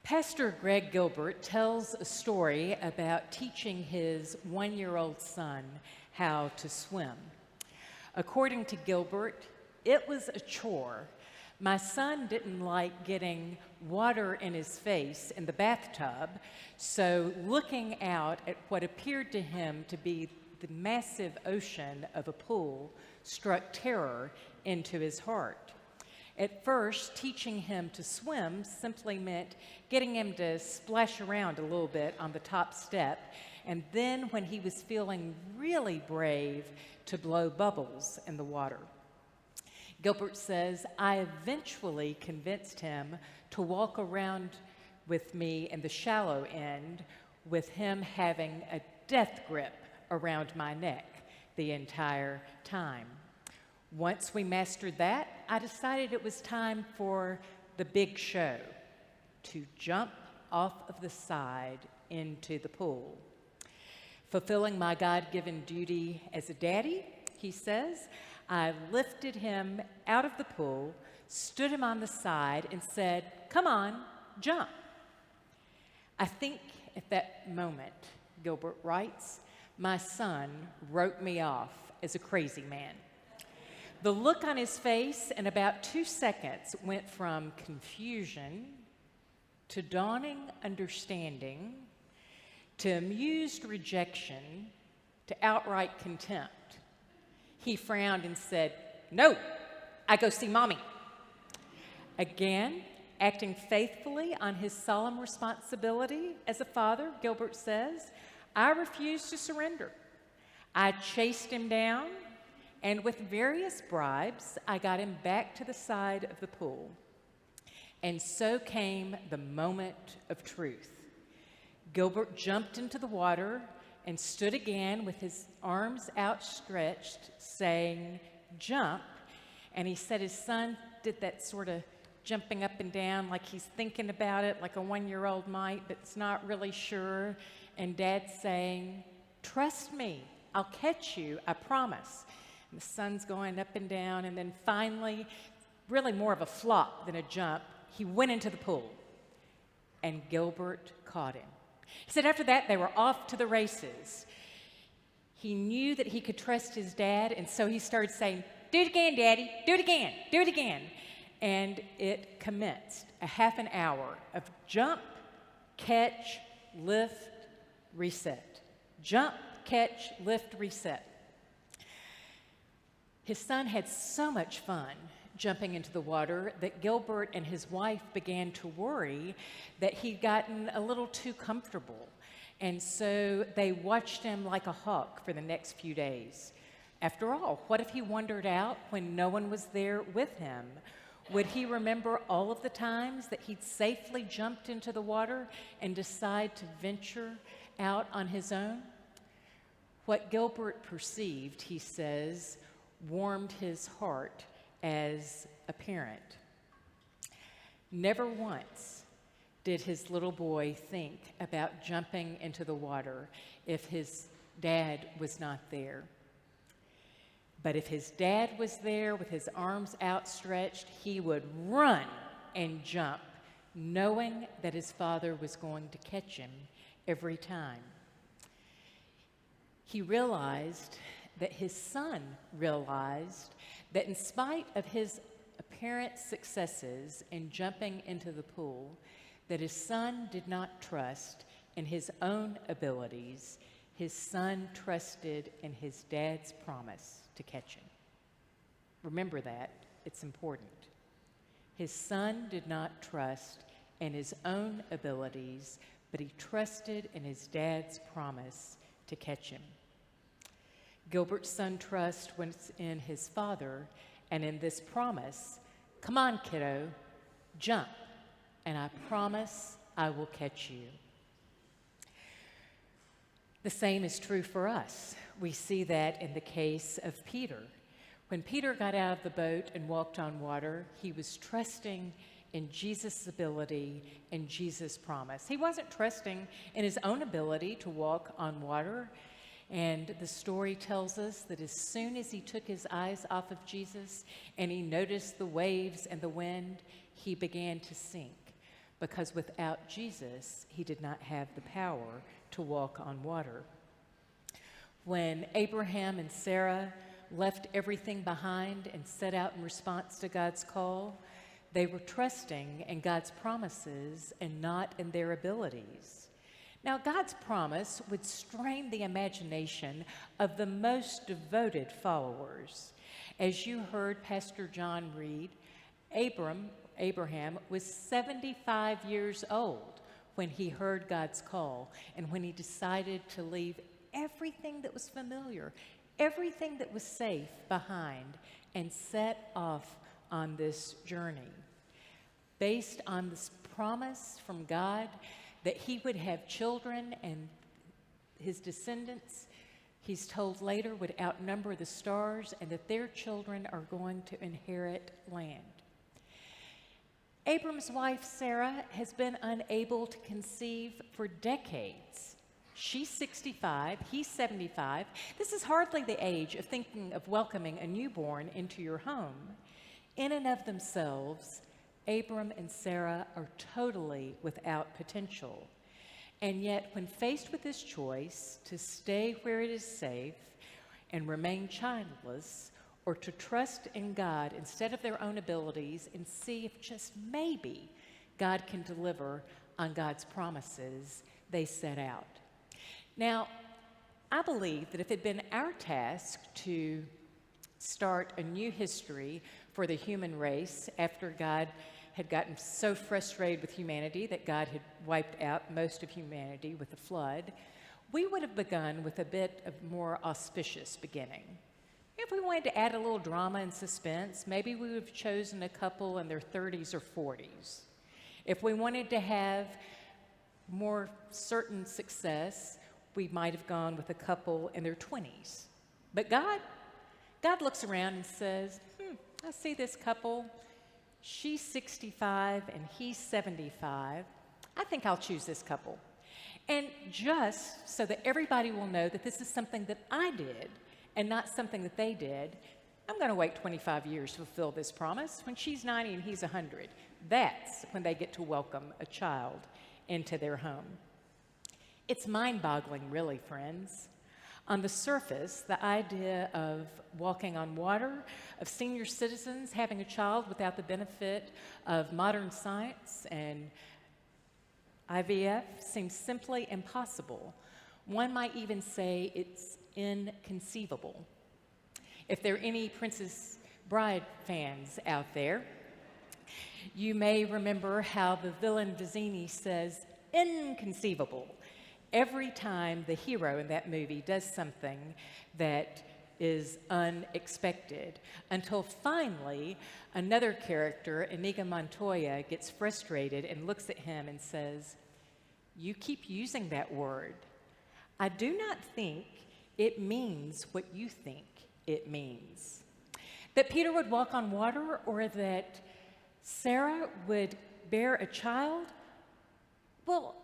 Pastor Greg Gilbert tells a story about teaching his one-year-old son how to swim. According to Gilbert, it was a chore. My son didn't like getting water in his face in the bathtub, so looking out at what appeared to him to be the massive ocean of a pool struck terror into his heart. At first, teaching him to swim simply meant getting him to splash around a little bit on the top step, and then when he was feeling really brave, to blow bubbles in the water. Gilbert says, I eventually convinced him to walk around with me in the shallow end, with him having a death grip around my neck the entire time. Once we mastered that, I decided it was time for the big show, to jump off of the side into the pool. Fulfilling my God-given duty as a daddy, he says, I lifted him out of the pool, stood him on the side, and said, come on, jump. I think at that moment, Gilbert writes, my son wrote me off as a crazy man. The look on his face in about 2 seconds went from confusion to dawning understanding to amused rejection to outright contempt. He frowned and said, no, I go see mommy. Again, acting faithfully on his solemn responsibility as a father, Gilbert says, I refused to surrender. I chased him down, and with various bribes, I got him back to the side of the pool. And so came the moment of truth. Gilbert jumped into the water and stood again with his arms outstretched, saying, jump. And he said his son did that sort of jumping up and down like he's thinking about it, like a one-year-old might, but it's not really sure. And Dad saying, trust me, I'll catch you, I promise. And the son's going up and down, and then finally, really more of a flop than a jump, he went into the pool, and Gilbert caught him. He said after that, they were off to the races. He knew that he could trust his dad, and so he started saying, do it again, Daddy, do it again, do it again. And it commenced a half an hour of jump, catch, lift, reset. Jump, catch, lift, reset. His son had so much fun jumping into the water that Gilbert and his wife began to worry that he'd gotten a little too comfortable. And so they watched him like a hawk for the next few days. After all, what if he wandered out when no one was there with him? Would he remember all of the times that he'd safely jumped into the water and decide to venture out on his own? What Gilbert perceived, he says, warmed his heart as a parent. Never once did his little boy think about jumping into the water if his dad was not there. But if his dad was there with his arms outstretched, he would run and jump, knowing that his father was going to catch him every time. He realized that his son realized that in spite of his apparent successes in jumping into the pool, that his son did not trust in his own abilities. His son trusted in his dad's promise to catch him. Remember that, it's important. His son did not trust in his own abilities, but he trusted in his dad's promise to catch him. Gilbert's son trust was in his father and in this promise, come on, kiddo, jump, and I promise I will catch you. The same is true for us. We see that in the case of Peter. When Peter got out of the boat and walked on water, he was trusting in Jesus' ability and Jesus' promise. He wasn't trusting in his own ability to walk on water. And the story tells us that as soon as he took his eyes off of Jesus and he noticed the waves and the wind, he began to sink. because without Jesus, he did not have the power to walk on water. When Abraham and Sarah left everything behind and set out in response to God's call, they were trusting in God's promises and not in their abilities. Now, God's promise would strain the imagination of the most devoted followers. As you heard Pastor John read, Abraham was 75 years old when he heard God's call and when he decided to leave everything that was familiar, everything that was safe behind, and set off on this journey. Based on this promise from God that he would have children and his descendants, he's told later, would outnumber the stars and that their children are going to inherit land. Abram's wife, Sarah, has been unable to conceive for decades. She's 65, he's 75. This is hardly the age of thinking of welcoming a newborn into your home. In and of themselves, Abram and Sarah are totally without potential. And yet, when faced with this choice to stay where it is safe and remain childless, or to trust in God instead of their own abilities and see if just maybe God can deliver on God's promises, they set out. Now, I believe that if it had been our task to start a new history for the human race after God had gotten so frustrated with humanity that God had wiped out most of humanity with the flood, we would have begun with a bit of more auspicious beginning. If we wanted to add a little drama and suspense, maybe we would have chosen a couple in their 30s or 40s. If we wanted to have more certain success, we might have gone with a couple in their 20s. But God looks around and says, I see this couple. She's 65 and he's 75. I think I'll choose this couple. And just so that everybody will know that this is something that I did and not something that they did, I'm going to wait 25 years to fulfill this promise. When she's 90 and he's 100, that's when they get to welcome a child into their home. It's mind-boggling, really, friends. On the surface, the idea of walking on water, of senior citizens having a child without the benefit of modern science and IVF seems simply impossible. One might even say it's inconceivable. If there are any Princess Bride fans out there, you may remember how the villain Vizzini says, inconceivable, every time the hero in that movie does something that is unexpected, until finally another character, Inigo Montoya, gets frustrated and looks at him and says, you keep using that word. I do not think it means what you think it means. That Peter would walk on water or that Sarah would bear a child, well,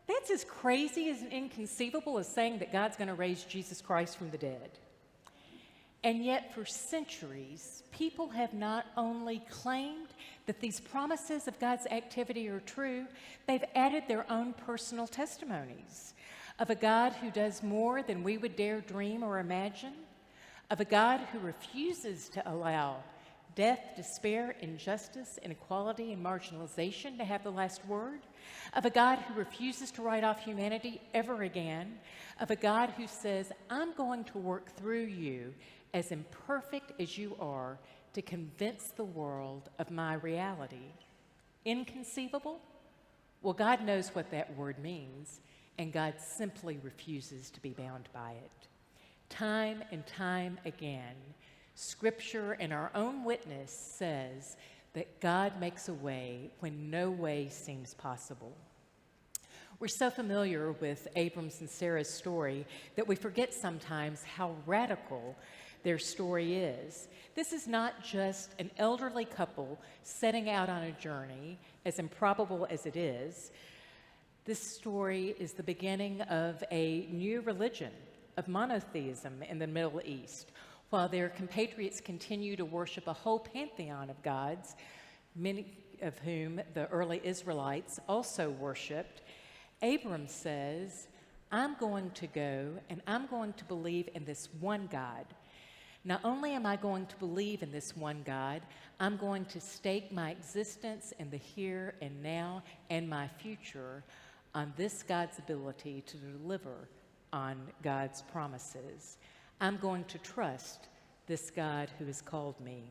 that's as crazy as inconceivable as saying that God's going to raise Jesus Christ from the dead. And yet, for centuries, people have not only claimed that these promises of God's activity are true, they've added their own personal testimonies of a God who does more than we would dare dream or imagine, of a God who refuses to allow death, despair, injustice, inequality, and marginalization to have the last word, of a God who refuses to write off humanity ever again, of a God who says, I'm going to work through you as imperfect as you are to convince the world of my reality. Inconceivable? Well, God knows what that word means, and God simply refuses to be bound by it. Time and time again, Scripture and our own witness says that God makes a way when no way seems possible. We're so familiar with Abram's and Sarah's story that we forget sometimes how radical their story is. This is not just an elderly couple setting out on a journey, as improbable as it is. This story is the beginning of a new religion, of monotheism in the Middle East. While their compatriots continue to worship a whole pantheon of gods, many of whom the early Israelites also worshiped, Abram says, I'm going to go and I'm going to believe in this one God. Not only am I going to believe in this one God, I'm going to stake my existence in the here and now and my future on this God's ability to deliver on God's promises. I'm going to trust this God who has called me.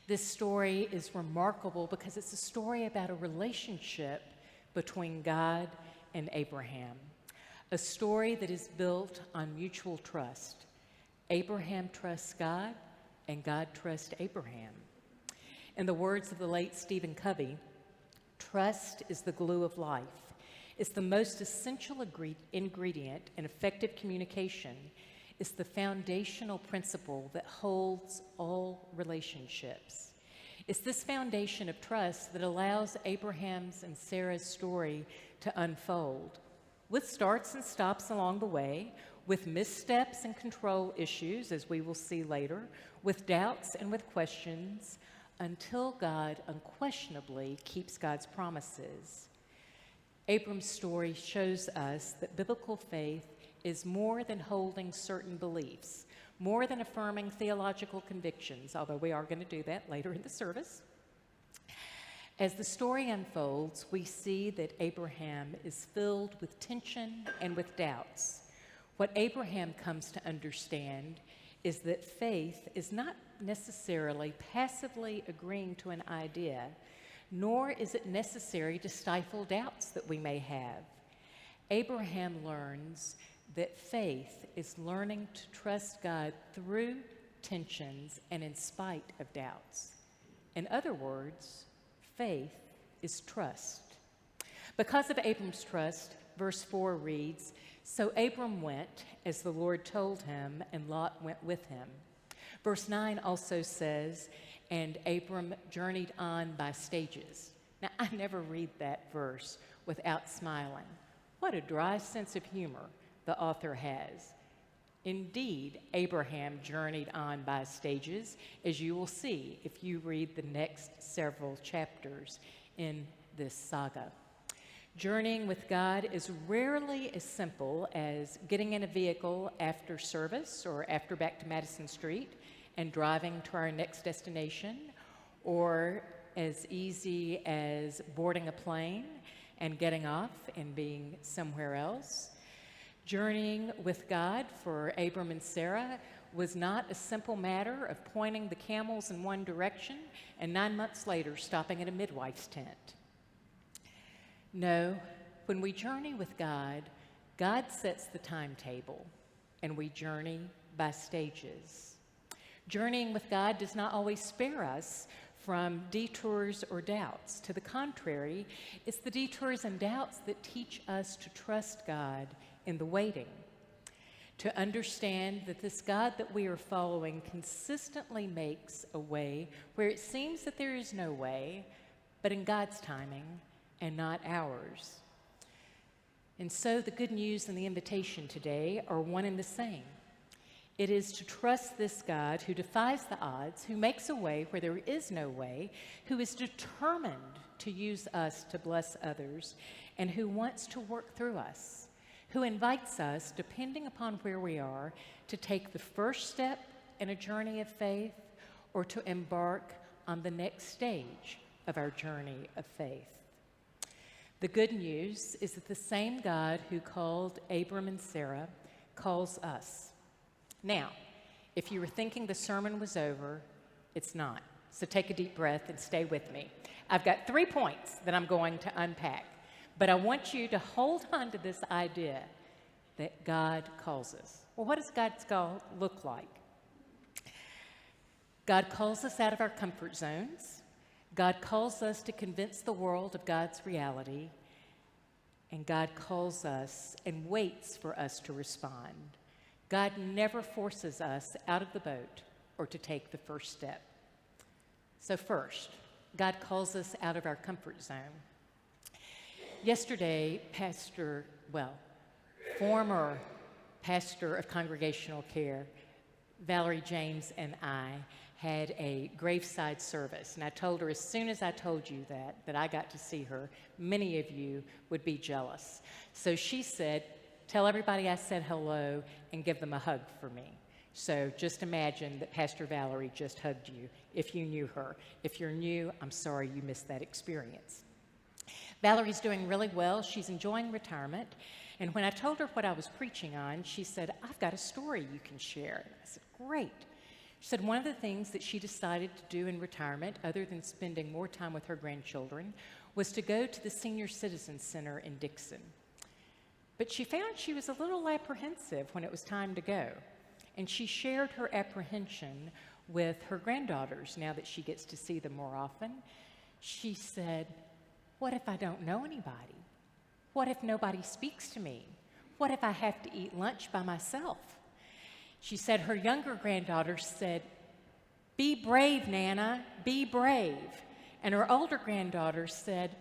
This story is remarkable because it's a story about a relationship between God and Abraham, a story that is built on mutual trust. Abraham trusts God, and God trusts Abraham. In the words of the late Stephen Covey, trust is the glue of life. It's the most essential ingredient in effective communication. It's the foundational principle that holds all relationships. It's this foundation of trust that allows Abraham's and Sarah's story to unfold, with starts and stops along the way, with missteps and control issues, as we will see later, with doubts and with questions, until God unquestionably keeps God's promises. Abram's story shows us that biblical faith is more than holding certain beliefs, more than affirming theological convictions, although we are going to do that later in the service. As the story unfolds, we see that Abraham is filled with tension and with doubts. What Abraham comes to understand is that faith is not necessarily passively agreeing to an idea, nor is it necessary to stifle doubts that we may have. Abraham learns that faith is learning to trust God through tensions and in spite of doubts. In other words, faith is trust. Because of Abram's trust, verse 4 reads, "So Abram went as the Lord told him, and Lot went with him." Verse 9 also says, "And Abram journeyed on by stages." Now, I never read that verse without smiling. What a dry sense of humor the author has. Indeed, Abraham journeyed on by stages, as you will see if you read the next several chapters in this saga. Journeying with God is rarely as simple as getting in a vehicle after service or after back to Madison Street and driving to our next destination, or as easy as boarding a plane and getting off and being somewhere else. Journeying with God for Abram and Sarah was not a simple matter of pointing the camels in one direction and 9 months later stopping at a midwife's tent. No, when we journey with God, God sets the timetable, and we journey by stages. Journeying with God does not always spare us from detours or doubts. To the contrary, it's the detours and doubts that teach us to trust God in the waiting, to understand that this God that we are following consistently makes a way where it seems that there is no way, but in God's timing and not ours. And so the good news and the invitation today are one and the same. It is to trust this God who defies the odds, who makes a way where there is no way, who is determined to use us to bless others, and who wants to work through us, who invites us, depending upon where we are, to take the first step in a journey of faith or to embark on the next stage of our journey of faith. The good news is that the same God who called Abram and Sarah calls us. Now, if you were thinking the sermon was over, it's not. So take a deep breath and stay with me. I've got 3 points that I'm going to unpack, but I want you to hold on to this idea that God calls us. Well, what does God's call look like? God calls us out of our comfort zones. God calls us to convince the world of God's reality, and God calls us and waits for us to respond. God never forces us out of the boat or to take the first step. So first, God calls us out of our comfort zone. Yesterday, former pastor of congregational care, Valerie James, and I had a graveside service. And I told her as soon as I told you that I got to see her, many of you would be jealous. So she said, tell everybody I said hello and give them a hug for me. So just imagine that Pastor Valerie just hugged you if you knew her. If you're new, I'm sorry you missed that experience. Valerie's doing really well. She's enjoying retirement. And when I told her what I was preaching on, she said, I've got a story you can share. And I said, great. She said one of the things that she decided to do in retirement, other than spending more time with her grandchildren, was to go to the Senior Citizen Center in Dixon. But she found she was a little apprehensive when it was time to go. And she shared her apprehension with her granddaughters now that she gets to see them more often. She said, what if I don't know anybody? What if nobody speaks to me? What if I have to eat lunch by myself? She said her younger granddaughter said, be brave, Nana, be brave. And her older granddaughter said,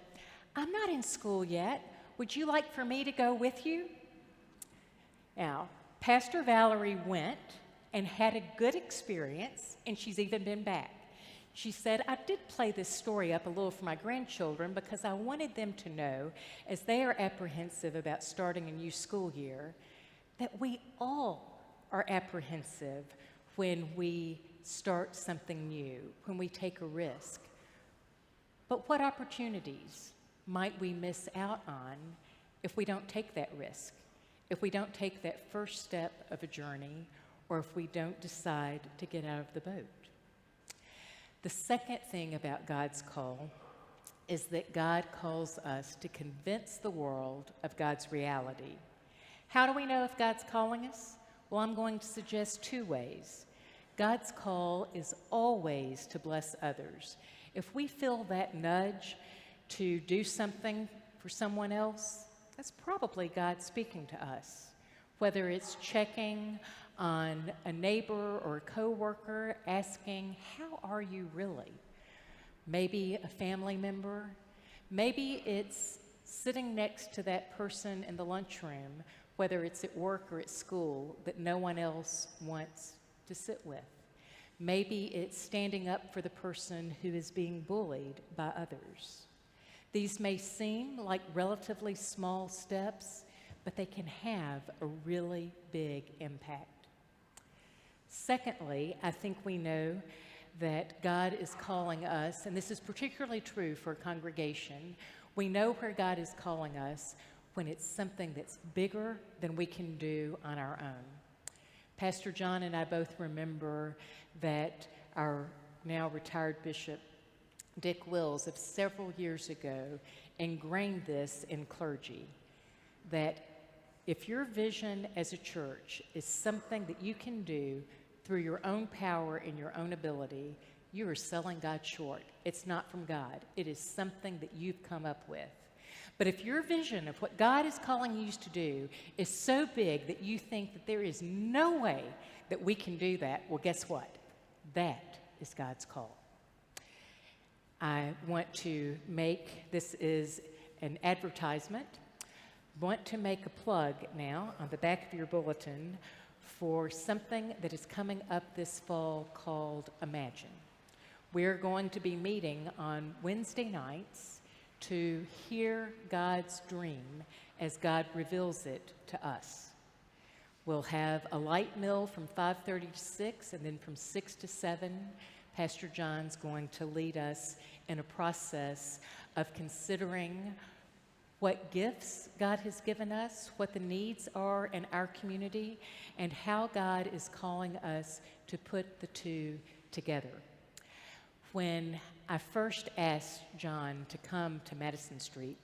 I'm not in school yet. Would you like for me to go with you? Now, Pastor Valerie went and had a good experience, and she's even been back. She said, I did play this story up a little for my grandchildren because I wanted them to know, as they are apprehensive about starting a new school year, that we all are apprehensive when we start something new, when we take a risk. But what opportunities might we miss out on if we don't take that risk? If we don't take that first step of a journey, or if we don't decide to get out of the boat. The second thing about God's call is that God calls us to convince the world of God's reality. How do we know if God's calling us? Well, I'm going to suggest two ways. God's call is always to bless others. If we feel that nudge to do something for someone else, that's probably God speaking to us. Whether it's checking on a neighbor or a coworker, asking, how are you really? Maybe a family member. Maybe it's sitting next to that person in the lunchroom, whether it's at work or at school, that no one else wants to sit with. Maybe it's standing up for the person who is being bullied by others. These may seem like relatively small steps, but they can have a really big impact. Secondly, I think we know that God is calling us, and this is particularly true for a congregation. We know where God is calling us when it's something that's bigger than we can do on our own. Pastor John and I both remember that our now retired bishop, Dick Wills, of several years ago, ingrained this in clergy, that if your vision as a church is something that you can do through your own power and your own ability, you are selling God short. It's not from God. It is something that you've come up with. But if your vision of what God is calling you to do is so big that you think that there is no way that we can do that, well, guess what? That is God's call. I want to make, this is an advertisement, want to make a plug now on the back of your bulletin for something that is coming up this fall called Imagine. We're going to be meeting on Wednesday nights to hear God's dream as God reveals it to us. We'll have a light meal from 5:30 to 6, and then from 6 to 7, Pastor John's going to lead us in a process of considering what gifts God has given us, what the needs are in our community, and how God is calling us to put the two together. When I first asked John to come to Madison Street,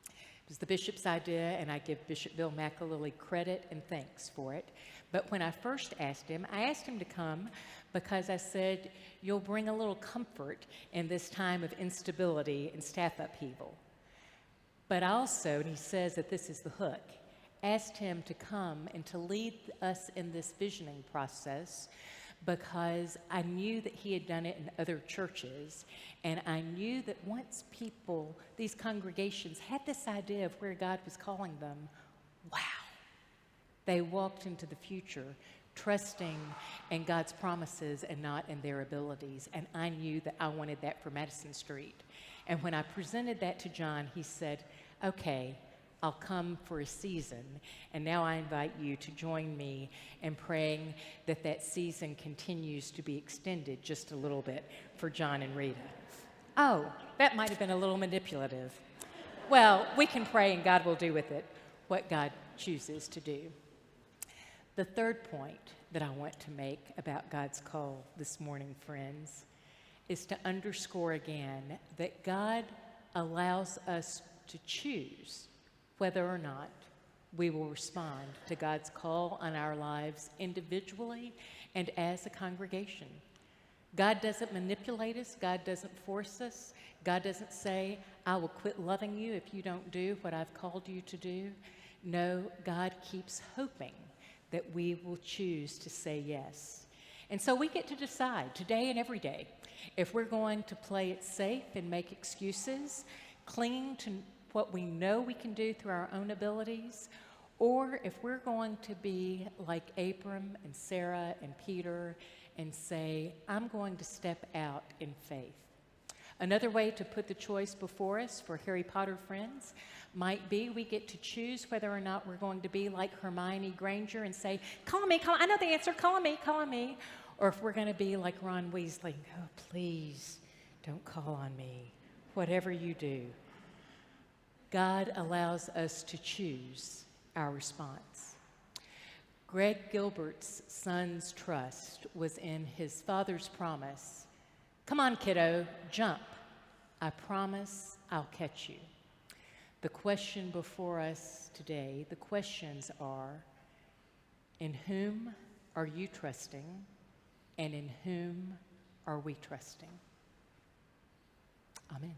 it was the bishop's idea, and I give Bishop Bill McAlilly credit and thanks for it. But when I first asked him, to come because I said, you'll bring a little comfort in this time of instability and staff upheaval. But also, and he says that this is the hook, asked him to come and to lead us in this visioning process because I knew that he had done it in other churches, and I knew that once people, these congregations, had this idea of where God was calling them, wow, they walked into the future trusting in God's promises and not in their abilities. And I knew that I wanted that for Madison Street. And when I presented that to John, he said, okay, I'll come for a season. And now I invite you to join me in praying that that season continues to be extended just a little bit for John and Rita. Oh, that might have been a little manipulative. Well, we can pray and God will do with it what God chooses to do. The third point that I want to make about God's call this morning, friends, is to underscore again that God allows us to choose whether or not we will respond to God's call on our lives individually and as a congregation. God doesn't manipulate us. God doesn't force us. God doesn't say, I will quit loving you if you don't do what I've called you to do. No, God keeps hoping that we will choose to say yes. And so we get to decide today and every day if we're going to play it safe and make excuses, clinging to what we know we can do through our own abilities, or if we're going to be like Abram and Sarah and Peter and say, I'm going to step out in faith. Another way to put the choice before us for Harry Potter friends might be we get to choose whether or not we're going to be like Hermione Granger and say, call me, I know the answer, call on me. Or if we're going to be like Ron Weasley, oh, please don't call on me, whatever you do. God allows us to choose our response. Greg Gilbert's son's trust was in his father's promise. Come on, kiddo, jump. I promise I'll catch you. The question before us today, the questions are, in whom are you trusting, and in whom are we trusting? Amen.